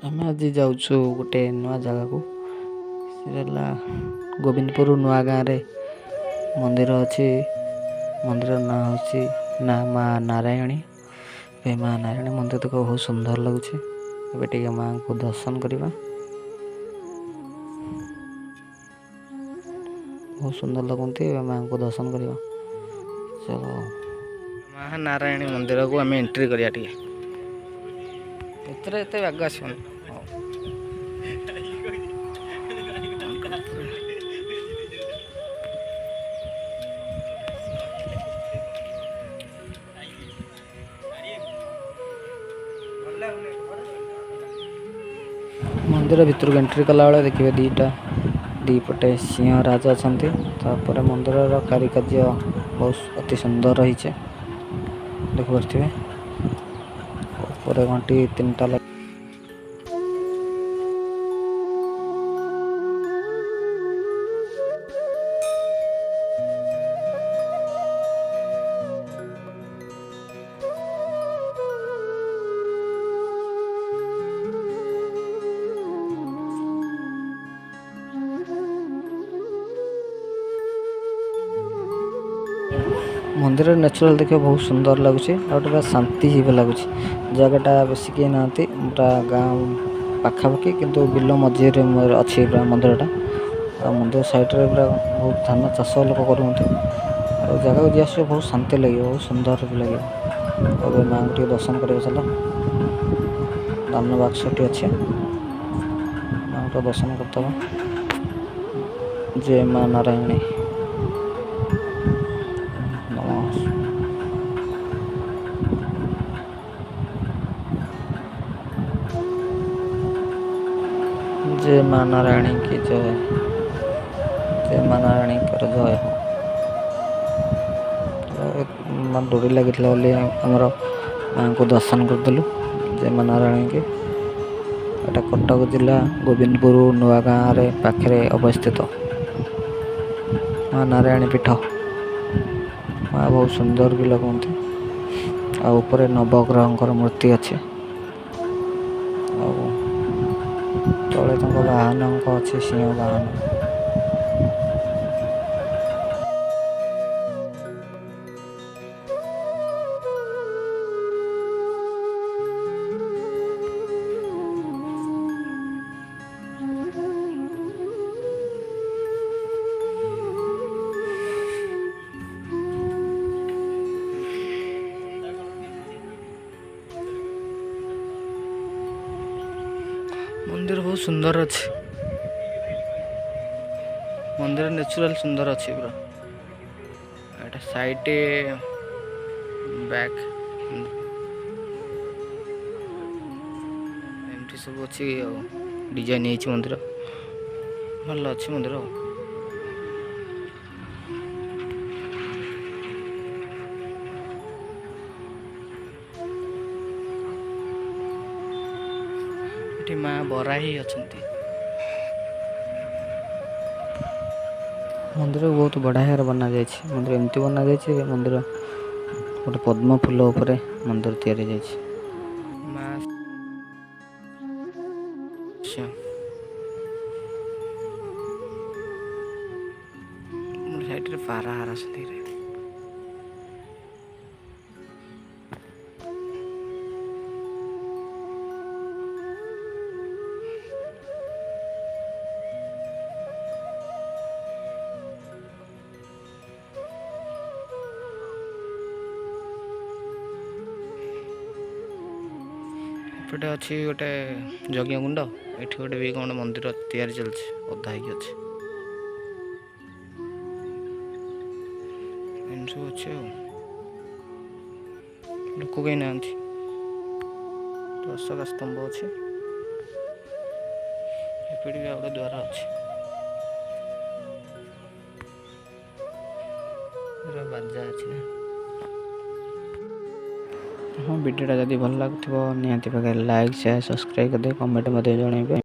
ଆମେ ଆଜି ଯାଉଛୁ ଗୋଟେ ନୂଆ ଜାଗାକୁ। ସେଟା ହେଲା ଗୋବିନ୍ଦପୁର ନୂଆ ଗାଁରେ ମନ୍ଦିର ଅଛି। ମନ୍ଦିର ନାଁ ହେଉଛି ମା ନାରାୟଣୀ। ଏ ମା ନାରାୟଣୀ ମନ୍ଦିର ଦେଖ ବହୁତ ସୁନ୍ଦର ଲାଗୁଛି। ଏବେ ଟିକେ ମାଆଙ୍କୁ ଦର୍ଶନ କରିବା। ବହୁତ ସୁନ୍ଦର ଲାଗୁନ୍ତି। ଏବେ ମାଆଙ୍କୁ ଦର୍ଶନ କରିବା। ଚଲ ମା ନାରାୟଣୀ ମନ୍ଦିରକୁ ଆମେ ଏଣ୍ଟ୍ରି କରିବା। ଟିକେ ଭିତରେ ଏତେ ବାଗ ଆସିବନି। ମନ୍ଦିର ଭିତରକୁ ଏଣ୍ଟ୍ରି କଲାବେଳେ ଦେଖିବେ ଦି ପଟେ ସିଂହ ରାଜ ଅଛନ୍ତି। ତାପରେ ମନ୍ଦିରର କାରୁକାର୍ଯ୍ୟ ବହୁତ ଅତି ସୁନ୍ଦର ରହିଛି। ଦେଖିପାରୁଥିବେ ଉପରେ ଘଣ୍ଟି 3ଟା ମନ୍ଦିର ନ୍ୟାଚୁରାଲ ଦେଖିବା ବହୁତ ସୁନ୍ଦର ଲାଗୁଛି। ଆଉ ଗୋଟେ ଶାନ୍ତି ଜୀବ ଲାଗୁଛି। ଜାଗାଟା ବେଶୀ କେହି ନାହାନ୍ତି। ପୁରା ଗାଁ ପାଖାପାଖି କିନ୍ତୁ ବିଲ ମଝିରେ ଅଛି ପୁରା ମନ୍ଦିରଟା। ଆଉ ମନ୍ଦିର ସାଇଡ଼ରେ ପୁରା ବହୁତ ଧାନ ଚାଷ ଲୋକ କରୁଛନ୍ତି। ଆଉ ଜାଗାକୁ ଯିଏ ଆସିବ ବହୁତ ଶାନ୍ତି ଲାଗିବ, ବହୁତ ସୁନ୍ଦର ବି ଲାଗିବ। ଏବେ ମାଆଙ୍କୁ ଟିକେ ଦର୍ଶନ କରିବାକୁ ଚାଲ। ଦାନ ବାକ୍ସଟି ଅଛି, ମାଆଙ୍କୁ ଦର୍ଶନ କରିଦେବା। ଜୟ ମା ନାରାୟଣୀ। जय माँ नारायणी की जय। जय माँ नारायणी कर जय हो। डोरी लगी आमर माँ को दर्शन करदेलु। जय माँ नारायणी की। एटा कटक जिला गोविंदपुर नुआ गाँव पाखे अवस्थित माँ नारायणी पीठ। माँ बहुत सुंदर भी लगती। ऊपर नवग्रह मूर्ति अच्छे। तले वाहन अच्छे सिंह वाहन। मंदिर बहुत सुंदर अच्छे। मंदिर नेचुरल सुंदर अच्छे पूरा। एटा साइड बैक एमती सब अच्छी डिजाइन है मंदिर। भल अच्छे मंदिर। ये माँ बराही अच्छी। मंदिर बहुत बढ़िया बना जाए। मंदिर एमती बना जाए। मंदिर गोटे पद्म फूल उपर मंदिर तैयारी जाए। साइड रे पारा हारा से एपटे अच्छी गोटे यज्ञ कुंड। ये गोटे भी कौन मंदिर तैयारी चलছে अधा ही अच्छे। सब अच्छे लोक कहीं ना अशोक स्तंभ अच्छे। एपटे भी गोटे द्वार अच्छे। बाजा अच्छे ना। हाँ वीडियोटा जब भल लगुव निहाती लाइक शेयर सब्सक्राइब कर कमेंट जनइबे।